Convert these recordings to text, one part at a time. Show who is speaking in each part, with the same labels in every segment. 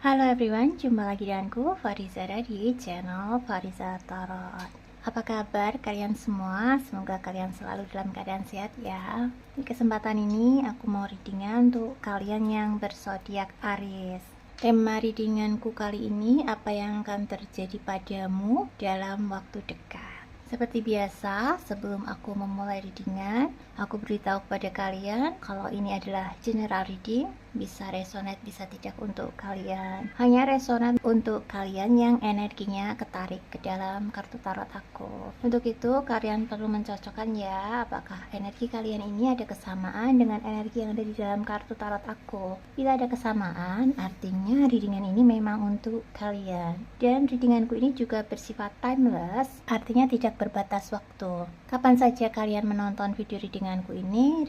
Speaker 1: Halo everyone, jumpa lagi denganku Fariza di channel Fariza Tarot. Apa kabar kalian semua? Semoga kalian selalu dalam keadaan sehat ya. Di kesempatan ini aku mau readingan untuk kalian yang berzodiak Aries. Tema readinganku kali ini, apa yang akan terjadi padamu dalam waktu dekat. Seperti biasa, sebelum aku memulai readingan, aku beritahu kepada kalian kalau ini adalah general reading, bisa resonate, bisa tidak untuk kalian. Hanya resonate untuk kalian yang energinya ketarik ke dalam kartu tarot aku. Untuk itu, kalian perlu mencocokkan ya, apakah energi kalian ini ada kesamaan dengan energi yang ada di dalam kartu tarot aku. Bila ada kesamaan, artinya readingan ini memang untuk kalian. Dan readinganku ini juga bersifat timeless, artinya tidak berbatas waktu. Kapan saja kalian menonton video readinganku ini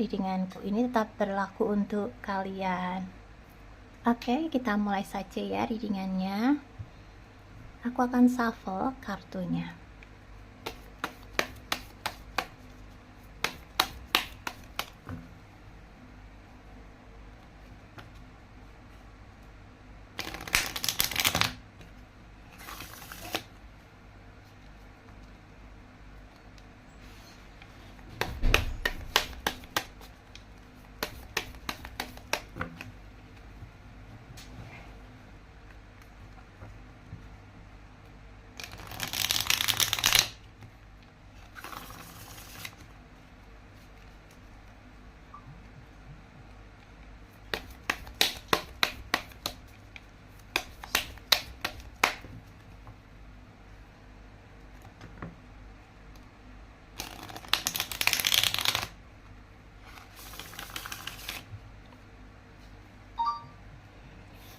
Speaker 1: tetap berlaku untuk kalian. Oke, kita mulai saja ya readingannya. Aku akan shuffle kartunya.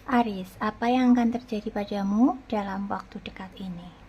Speaker 1: Aries, apa yang akan terjadi padamu dalam waktu dekat ini?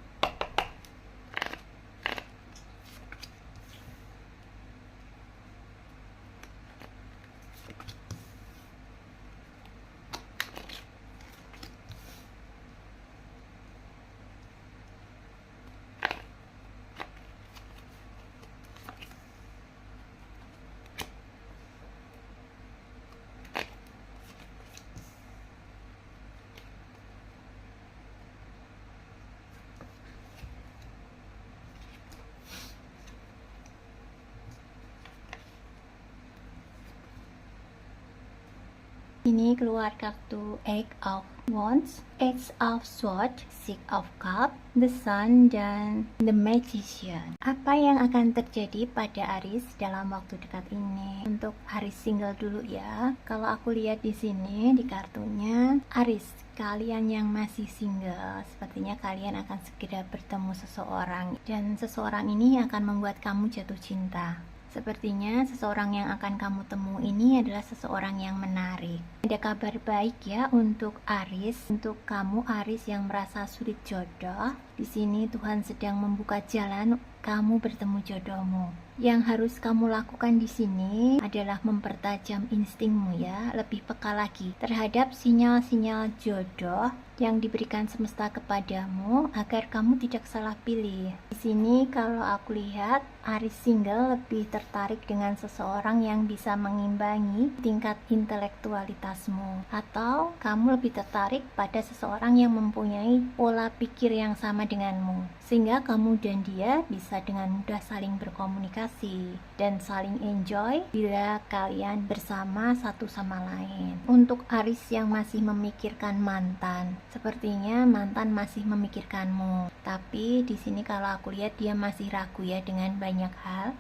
Speaker 1: Ini keluar kartu Eight of Wands, Eight of Swords, Six of Cups, The Sun, dan The Magician. Apa yang akan terjadi pada Aries dalam waktu dekat ini? Untuk Aries single dulu ya. Kalau aku lihat di sini di kartunya, Aries, kalian yang masih single, sepertinya kalian akan segera bertemu seseorang, dan seseorang ini akan membuat kamu jatuh cinta. Sepertinya seseorang yang akan kamu temui ini adalah seseorang yang menarik. Ada kabar baik ya untuk Aries, untuk kamu Aries yang merasa sulit jodoh. Di sini Tuhan sedang membuka jalan kamu bertemu jodohmu. Yang harus kamu lakukan di sini adalah mempertajam instingmu ya, lebih peka lagi terhadap sinyal-sinyal jodoh yang diberikan semesta kepadamu agar kamu tidak salah pilih. Di sini kalau aku lihat Aries single lebih tertarik dengan seseorang yang bisa mengimbangi tingkat intelektualitasmu, atau kamu lebih tertarik pada seseorang yang mempunyai pola pikir yang sama denganmu, sehingga kamu dan dia bisa dengan mudah saling berkomunikasi dan saling enjoy bila kalian bersama satu sama lain. Untuk Aries yang masih memikirkan mantan, sepertinya mantan masih memikirkanmu, tapi di sini kalau aku lihat dia masih ragu ya dengan banyak hal.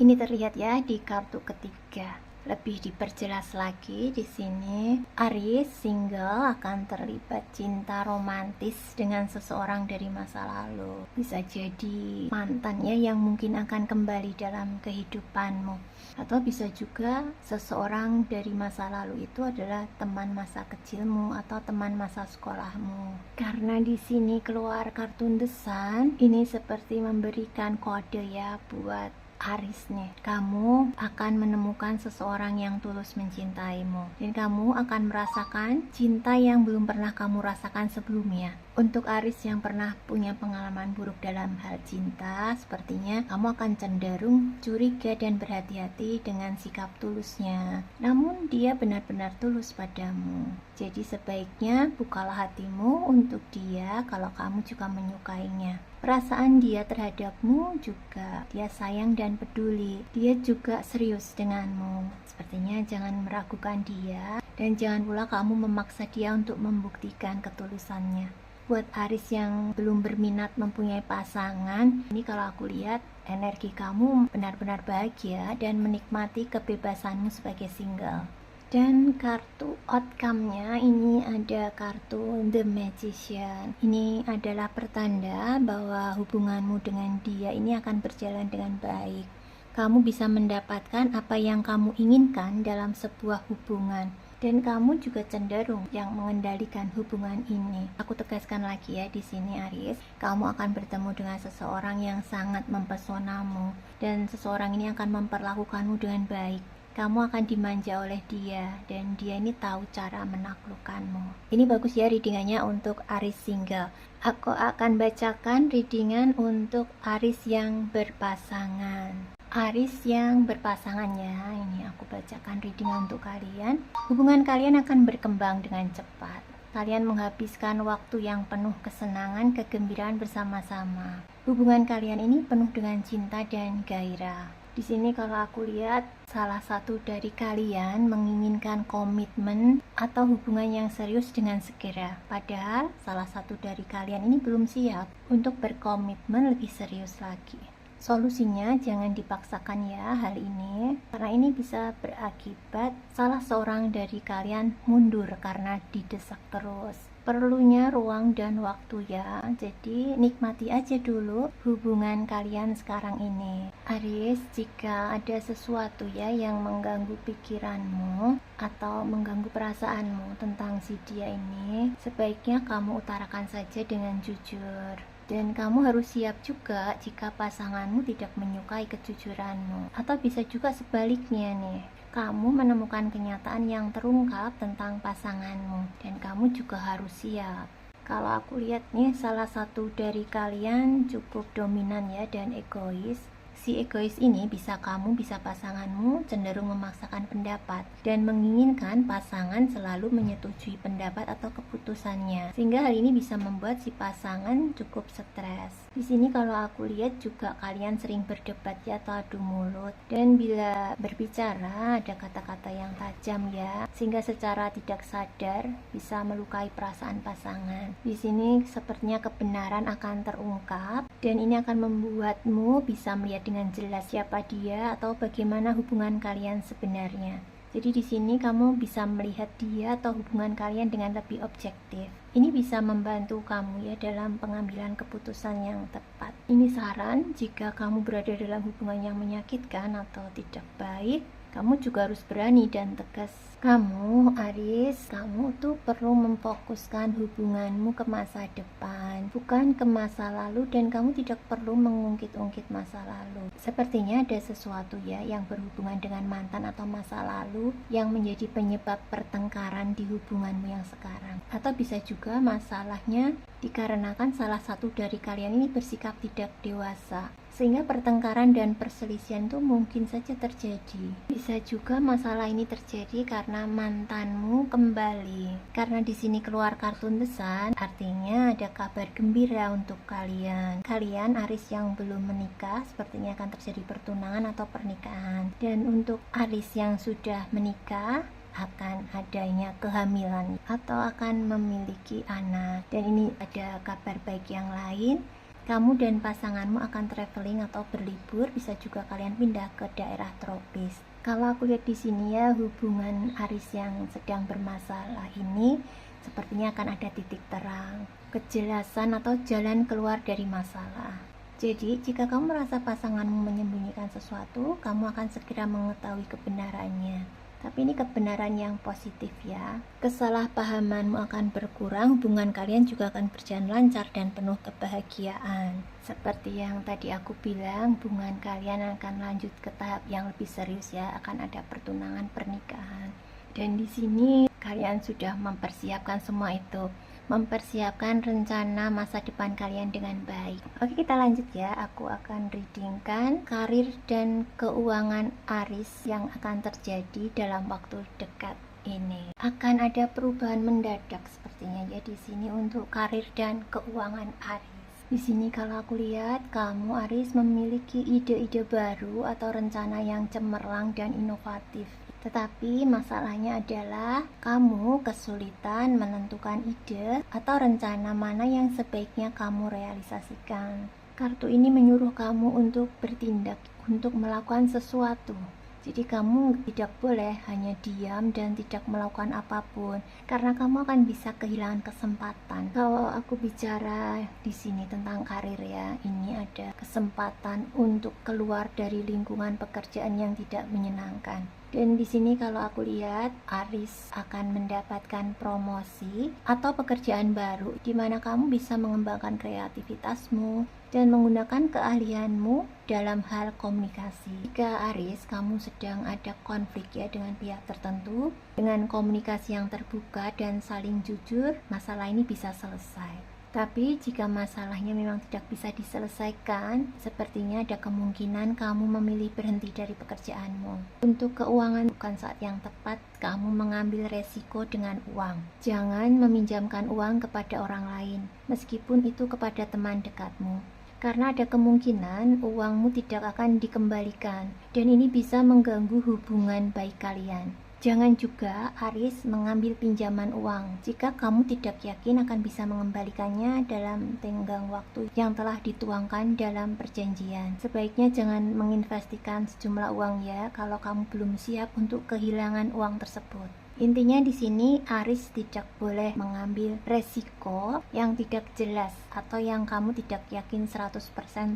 Speaker 1: Ini terlihat ya di kartu ketiga. Lebih diperjelas lagi di sini, Aries single akan terlibat cinta romantis dengan seseorang dari masa lalu. Bisa jadi mantannya yang mungkin akan kembali dalam kehidupanmu, atau bisa juga seseorang dari masa lalu itu adalah teman masa kecilmu atau teman masa sekolahmu. Karena di sini keluar kartu The Sun, ini seperti memberikan kode ya buat Aries nih, kamu akan menemukan seseorang yang tulus mencintaimu, dan kamu akan merasakan cinta yang belum pernah kamu rasakan sebelumnya. Untuk Aries yang pernah punya pengalaman buruk dalam hal cinta, sepertinya kamu akan cenderung curiga dan berhati-hati dengan sikap tulusnya. Namun dia benar-benar tulus padamu. Jadi sebaiknya bukalah hatimu untuk dia kalau kamu juga menyukainya. Perasaan dia terhadapmu juga, dia sayang dan peduli. Dia juga serius denganmu. Sepertinya jangan meragukan dia, dan jangan pula kamu memaksa dia untuk membuktikan ketulusannya. Buat Aries yang belum berminat mempunyai pasangan, ini kalau aku lihat energi kamu benar-benar bahagia dan menikmati kebebasanmu sebagai single. Dan kartu outcome-nya ini ada kartu The Magician. Ini adalah pertanda bahwa hubunganmu dengan dia ini akan berjalan dengan baik. Kamu bisa mendapatkan apa yang kamu inginkan dalam sebuah hubungan. Dan kamu juga cenderung yang mengendalikan hubungan ini. Aku tegaskan lagi ya di sini Aries, kamu akan bertemu dengan seseorang yang sangat mempesonamu, dan seseorang ini akan memperlakukanmu dengan baik. Kamu akan dimanja oleh dia, dan dia ini tahu cara menaklukkanmu. Ini bagus ya readingannya untuk Aries single. Aku akan bacakan readingan untuk Aries yang berpasangan. Aries yang berpasangannya, ini aku bacakan readingan untuk kalian. Hubungan kalian akan berkembang dengan cepat. Kalian menghabiskan waktu yang penuh kesenangan, kegembiraan bersama-sama. Hubungan kalian ini penuh dengan cinta dan gairah. Di sini kalau aku lihat salah satu dari kalian menginginkan komitmen atau hubungan yang serius dengan segera. Padahal salah satu dari kalian ini belum siap untuk berkomitmen lebih serius lagi. Solusinya jangan dipaksakan ya hal ini, karena ini bisa berakibat salah seorang dari kalian mundur karena didesak terus. Perlunya ruang dan waktu ya, jadi nikmati aja dulu hubungan kalian sekarang ini. Aries, jika ada sesuatu ya yang mengganggu pikiranmu atau mengganggu perasaanmu tentang si dia ini, sebaiknya kamu utarakan saja dengan jujur. Dan kamu harus siap juga jika pasanganmu tidak menyukai kejujuranmu. Atau bisa juga sebaliknya nih, kamu menemukan kenyataan yang terungkap tentang pasanganmu, dan kamu juga harus siap. Kalau aku lihat nih, salah satu dari kalian cukup dominan ya dan egois. Si egois ini bisa kamu, bisa pasanganmu cenderung memaksakan pendapat dan menginginkan pasangan selalu menyetujui pendapat atau keputusannya, sehingga hal ini bisa membuat si pasangan cukup stres. Di sini kalau aku lihat juga kalian sering berdebat ya atau adu mulut, dan bila berbicara ada kata-kata yang tajam ya, sehingga secara tidak sadar bisa melukai perasaan pasangan. Di sini sepertinya kebenaran akan terungkap, dan ini akan membuatmu bisa melihat dengan jelas siapa dia atau bagaimana hubungan kalian sebenarnya. Jadi di sini kamu bisa melihat dia atau hubungan kalian dengan lebih objektif. Ini bisa membantu kamu ya dalam pengambilan keputusan yang tepat. Ini saran jika kamu berada dalam hubungan yang menyakitkan atau tidak baik, kamu juga harus berani dan tegas. Kamu, Aries, kamu tuh perlu memfokuskan hubunganmu ke masa depan, bukan ke masa lalu, dan kamu tidak perlu mengungkit-ungkit masa lalu. Sepertinya ada sesuatu ya yang berhubungan dengan mantan atau masa lalu yang menjadi penyebab pertengkaran di hubunganmu yang sekarang. Atau bisa juga masalahnya dikarenakan salah satu dari kalian ini bersikap tidak dewasa, sehingga pertengkaran dan perselisihan itu mungkin saja terjadi. Bisa juga masalah ini terjadi karena mantanmu kembali. Karena di sini keluar kartu The Sun, artinya ada kabar gembira untuk kalian. Kalian Aries yang belum menikah, sepertinya akan terjadi pertunangan atau pernikahan. Dan untuk Aries yang sudah menikah, akan adanya kehamilan atau akan memiliki anak. Dan ini ada kabar baik yang lain. Kamu dan pasanganmu akan traveling atau berlibur, bisa juga kalian pindah ke daerah tropis. Kalau aku lihat di sini ya, hubungan Aries yang sedang bermasalah ini sepertinya akan ada titik terang, kejelasan atau jalan keluar dari masalah. Jadi, jika kamu merasa pasanganmu menyembunyikan sesuatu, kamu akan segera mengetahui kebenarannya. Tapi ini kebenaran yang positif ya. Kesalahpahamanmu akan berkurang, hubungan kalian juga akan berjalan lancar dan penuh kebahagiaan. Seperti yang tadi aku bilang, hubungan kalian akan lanjut ke tahap yang lebih serius ya, akan ada pertunangan pernikahan. Dan di sini kalian sudah mempersiapkan semua itu, mempersiapkan rencana masa depan kalian dengan baik. Oke, kita lanjut ya. Aku akan readingkan karir dan keuangan Aries yang akan terjadi dalam waktu dekat ini. Akan ada perubahan mendadak sepertinya ya di sini untuk karir dan keuangan Aries. Di sini kalau aku lihat, kamu Aries memiliki ide-ide baru atau rencana yang cemerlang dan inovatif. Tetapi masalahnya adalah kamu kesulitan menentukan ide atau rencana mana yang sebaiknya kamu realisasikan. Kartu ini menyuruh kamu untuk bertindak, untuk melakukan sesuatu. Jadi kamu tidak boleh hanya diam dan tidak melakukan apapun, karena kamu akan bisa kehilangan kesempatan. Kalau aku bicara di sini tentang karir ya, ini ada kesempatan untuk keluar dari lingkungan pekerjaan yang tidak menyenangkan. Dan di sini kalau aku lihat, Aries akan mendapatkan promosi atau pekerjaan baru di mana kamu bisa mengembangkan kreativitasmu dan menggunakan keahlianmu dalam hal komunikasi. Jika Aries, kamu sedang ada konflik ya dengan pihak tertentu, dengan komunikasi yang terbuka dan saling jujur, masalah ini bisa selesai. Tapi jika masalahnya memang tidak bisa diselesaikan, sepertinya ada kemungkinan kamu memilih berhenti dari pekerjaanmu. Untuk keuangan, bukan saat yang tepat kamu mengambil resiko dengan uang. Jangan meminjamkan uang kepada orang lain, meskipun itu kepada teman dekatmu. Karena ada kemungkinan uangmu tidak akan dikembalikan, dan ini bisa mengganggu hubungan baik kalian. Jangan juga Aries mengambil pinjaman uang jika kamu tidak yakin akan bisa mengembalikannya dalam tenggang waktu yang telah dituangkan dalam perjanjian. Sebaiknya jangan menginvestasikan sejumlah uang ya kalau kamu belum siap untuk kehilangan uang tersebut. Intinya di sini Aries tidak boleh mengambil resiko yang tidak jelas atau yang kamu tidak yakin 100%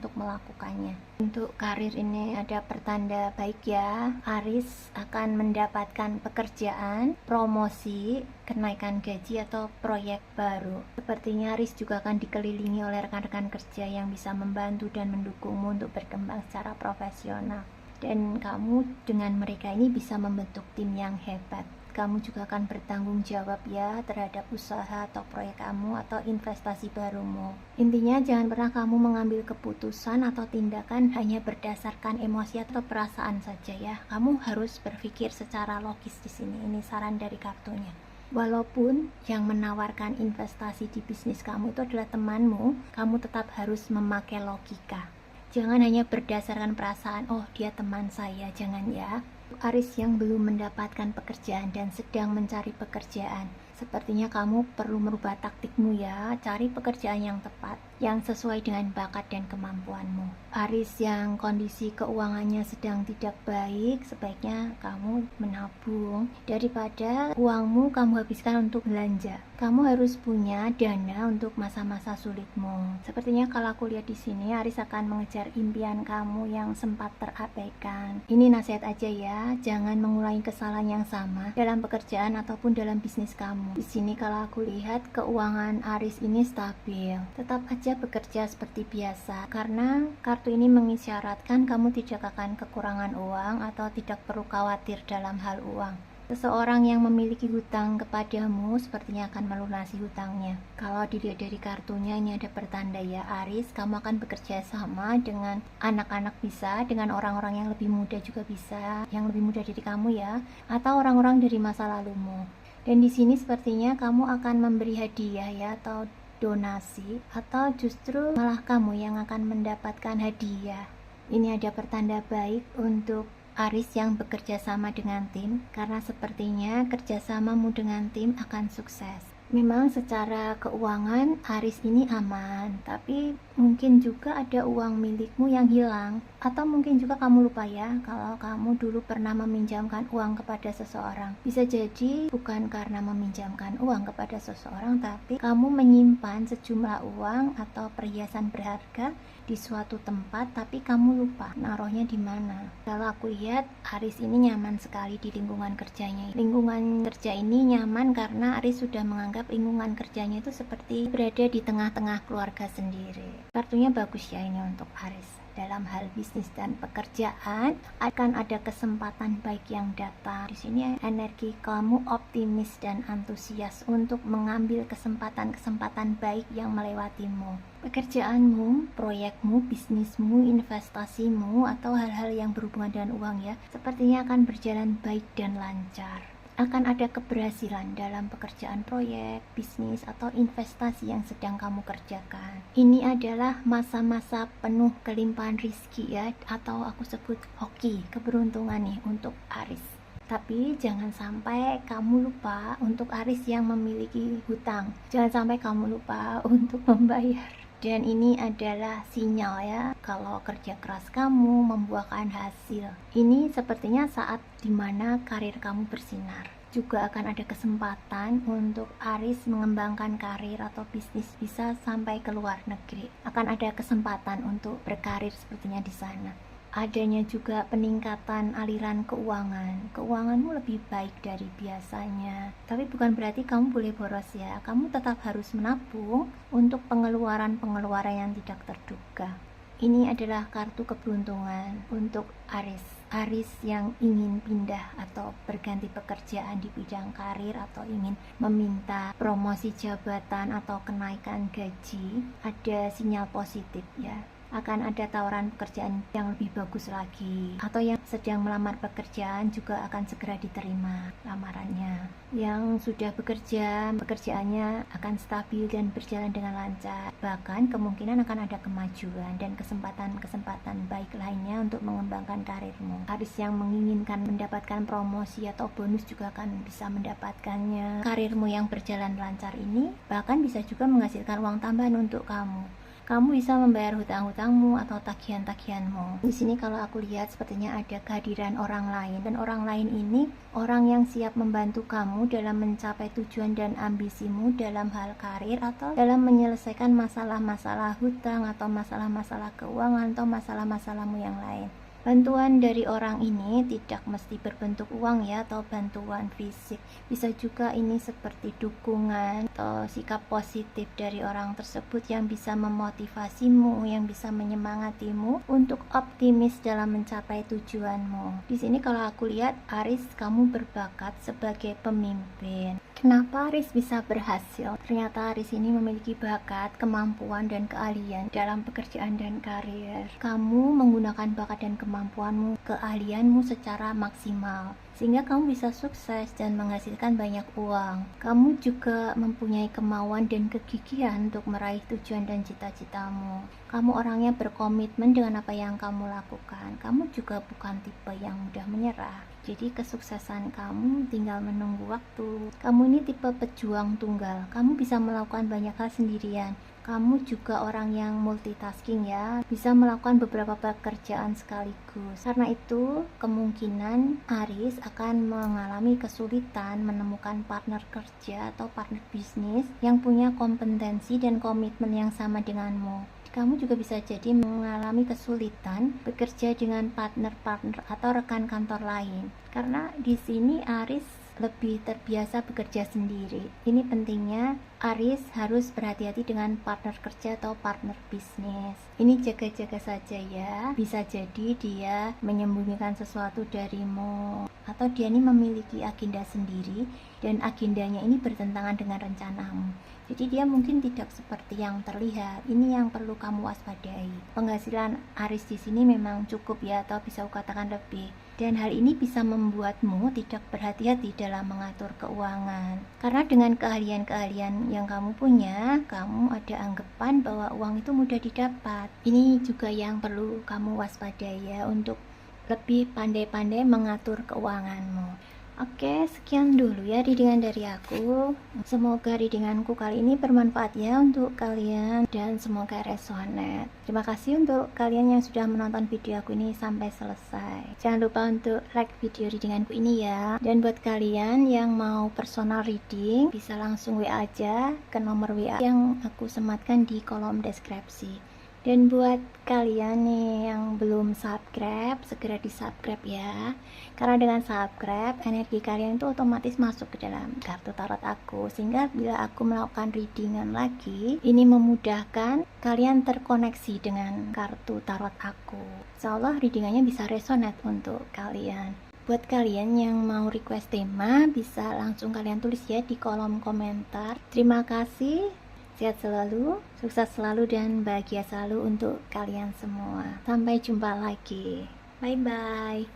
Speaker 1: untuk melakukannya. Untuk karir ini ada pertanda baik ya. Aries akan mendapatkan pekerjaan, promosi, kenaikan gaji atau proyek baru. Sepertinya Aries juga akan dikelilingi oleh rekan-rekan kerja yang bisa membantu dan mendukungmu untuk berkembang secara profesional. Dan kamu dengan mereka ini bisa membentuk tim yang hebat. Kamu juga akan bertanggung jawab ya terhadap usaha atau proyek kamu atau investasi barumu. Intinya jangan pernah kamu mengambil keputusan atau tindakan hanya berdasarkan emosi atau perasaan saja ya. Kamu harus berpikir secara logis di sini. Ini saran dari kartunya. Walaupun yang menawarkan investasi di bisnis kamu itu adalah temanmu, kamu tetap harus memakai logika. Jangan hanya berdasarkan perasaan, oh dia teman saya, jangan ya. Aries yang belum mendapatkan pekerjaan dan sedang mencari pekerjaan, sepertinya kamu perlu merubah taktikmu ya, cari pekerjaan yang tepat, yang sesuai dengan bakat dan kemampuanmu. Aries yang kondisi keuangannya sedang tidak baik, sebaiknya kamu menabung daripada uangmu kamu habiskan untuk belanja. Kamu harus punya dana untuk masa-masa sulitmu. Sepertinya kalau aku lihat di sini, Aries akan mengejar impian kamu yang sempat terabaikan. Ini nasihat aja ya, jangan mengulangi kesalahan yang sama dalam pekerjaan ataupun dalam bisnis kamu. Di sini kalau aku lihat keuangan Aries ini stabil. Tetap aja bekerja seperti biasa karena kartu ini mengisyaratkan kamu tidak akan kekurangan uang atau tidak perlu khawatir dalam hal uang. Seseorang yang memiliki hutang kepadamu sepertinya akan melunasi hutangnya. Kalau dilihat dari kartunya ini ada pertanda ya Aries, kamu akan bekerja sama dengan anak-anak bisa, dengan orang-orang yang lebih muda juga bisa, yang lebih muda dari kamu ya, atau orang-orang dari masa lalumu. Dan di sini sepertinya kamu akan memberi hadiah ya atau donasi, atau justru malah kamu yang akan mendapatkan hadiah. Ini ada pertanda baik untuk Aries yang bekerja sama dengan tim, karena sepertinya kerjasamamu dengan tim akan sukses. Memang secara keuangan Aries ini aman, tapi mungkin juga ada uang milikmu yang hilang, atau mungkin juga kamu lupa ya kalau kamu dulu pernah meminjamkan uang kepada seseorang. Bisa jadi bukan karena meminjamkan uang kepada seseorang, tapi kamu menyimpan sejumlah uang atau perhiasan berharga di suatu tempat tapi kamu lupa naruhnya di mana. Kalau aku lihat Aris ini nyaman sekali di lingkungan kerjanya. Lingkungan kerja ini nyaman karena Aris sudah menganggap lingkungan kerjanya itu seperti berada di tengah-tengah keluarga sendiri. Kartunya bagus ya ini untuk Aris. Dalam hal bisnis dan pekerjaan akan ada kesempatan baik yang datang. Di sini energi kamu optimis dan antusias untuk mengambil kesempatan-kesempatan baik yang melewatimu. Pekerjaanmu, proyekmu, bisnismu, investasimu, atau hal-hal yang berhubungan dengan uang ya, sepertinya akan berjalan baik dan lancar. Akan ada keberhasilan dalam pekerjaan proyek, bisnis, atau investasi yang sedang kamu kerjakan. Ini adalah masa-masa penuh kelimpahan rizki ya, atau aku sebut hoki, keberuntungan nih untuk Aris. Tapi jangan sampai kamu lupa untuk Aris yang memiliki hutang. Jangan sampai kamu lupa untuk membayar. Dan ini adalah sinyal ya, kalau kerja keras kamu membuahkan hasil. Ini sepertinya saat dimana karir kamu bersinar. Juga akan ada kesempatan untuk Aris mengembangkan karir atau bisnis, bisa sampai ke luar negeri. Akan ada kesempatan untuk berkarir sepertinya di sana. Adanya juga peningkatan aliran keuangan. Keuanganmu lebih baik dari biasanya. Tapi bukan berarti kamu boleh boros ya. Kamu tetap harus menabung untuk pengeluaran-pengeluaran yang tidak terduga. Ini adalah kartu keberuntungan untuk Aris. Aris yang ingin pindah atau berganti pekerjaan di bidang karir atau ingin meminta promosi jabatan atau kenaikan gaji, ada sinyal positif ya. Akan ada tawaran pekerjaan yang lebih bagus lagi, atau yang sedang melamar pekerjaan juga akan segera diterima lamarannya. Yang sudah bekerja, pekerjaannya akan stabil dan berjalan dengan lancar. Bahkan kemungkinan akan ada kemajuan dan kesempatan-kesempatan baik lainnya untuk mengembangkan karirmu. Aris yang menginginkan mendapatkan promosi atau bonus juga akan bisa mendapatkannya. Karirmu yang berjalan lancar ini bahkan bisa juga menghasilkan uang tambahan untuk kamu. Kamu bisa membayar hutang-hutangmu atau tagihan-tagihanmu. Di sini kalau aku lihat sepertinya ada kehadiran orang lain, dan orang lain ini orang yang siap membantu kamu dalam mencapai tujuan dan ambisimu dalam hal karir atau dalam menyelesaikan masalah-masalah hutang atau masalah-masalah keuangan atau masalah-masalahmu yang lain. Bantuan dari orang ini tidak mesti berbentuk uang ya, atau bantuan fisik. Bisa juga ini seperti dukungan atau sikap positif dari orang tersebut yang bisa memotivasimu, yang bisa menyemangatimu untuk optimis dalam mencapai tujuanmu. Di sini kalau aku lihat Aris, kamu berbakat sebagai pemimpin. Kenapa Aris bisa berhasil? Ternyata Aris ini memiliki bakat, kemampuan, dan keahlian dalam pekerjaan dan karir. Kamu menggunakan bakat dan kemampuanmu, keahlianmu secara maksimal, sehingga kamu bisa sukses dan menghasilkan banyak uang. Kamu juga mempunyai kemauan dan kegigihan untuk meraih tujuan dan cita-citamu. Kamu orangnya berkomitmen dengan apa yang kamu lakukan. Kamu juga bukan tipe yang mudah menyerah. Jadi kesuksesan kamu tinggal menunggu waktu. Kamu ini tipe pejuang tunggal. Kamu bisa melakukan banyak hal sendirian. Kamu juga orang yang multitasking ya, bisa melakukan beberapa pekerjaan sekaligus. Karena itu, kemungkinan Aris akan mengalami kesulitan menemukan partner kerja atau partner bisnis yang punya kompetensi dan komitmen yang sama denganmu. Kamu juga bisa jadi mengalami kesulitan bekerja dengan partner-partner atau rekan kantor lain. Karena di sini Aris lebih terbiasa bekerja sendiri. Ini pentingnya Aris harus berhati-hati dengan partner kerja atau partner bisnis. Ini jaga-jaga saja ya. Bisa jadi dia menyembunyikan sesuatu darimu, atau dia ini memiliki agenda sendiri dan agendanya ini bertentangan dengan rencanamu. Jadi dia mungkin tidak seperti yang terlihat. Ini yang perlu kamu waspadai. Penghasilan Aris di sini memang cukup ya, atau bisa kukatakan lebih. Dan hal ini bisa membuatmu tidak berhati-hati dalam mengatur keuangan. Karena dengan keahlian-keahlian yang kamu punya, kamu ada anggapan bahwa uang itu mudah didapat. Ini juga yang perlu kamu waspadai ya, untuk lebih pandai-pandai mengatur keuanganmu. Oke, sekian dulu ya readingan dari aku. Semoga readinganku kali ini bermanfaat ya untuk kalian, dan semoga resonate. Terima kasih untuk kalian yang sudah menonton video aku ini sampai selesai. Jangan lupa untuk like video readinganku ini ya. Dan buat kalian yang mau personal reading, bisa langsung WA aja ke nomor WA yang aku sematkan di kolom deskripsi. Dan buat kalian nih yang belum subscribe, segera di subscribe ya. Karena dengan subscribe, energi kalian itu otomatis masuk ke dalam kartu tarot aku. Sehingga bila aku melakukan readingan lagi, ini memudahkan kalian terkoneksi dengan kartu tarot aku. Insya Allah readingannya bisa resonate untuk kalian. Buat kalian yang mau request tema, bisa langsung kalian tulis ya di kolom komentar. Terima kasih. Sehat selalu, sukses selalu, dan bahagia selalu untuk kalian semua. Sampai jumpa lagi. Bye-bye.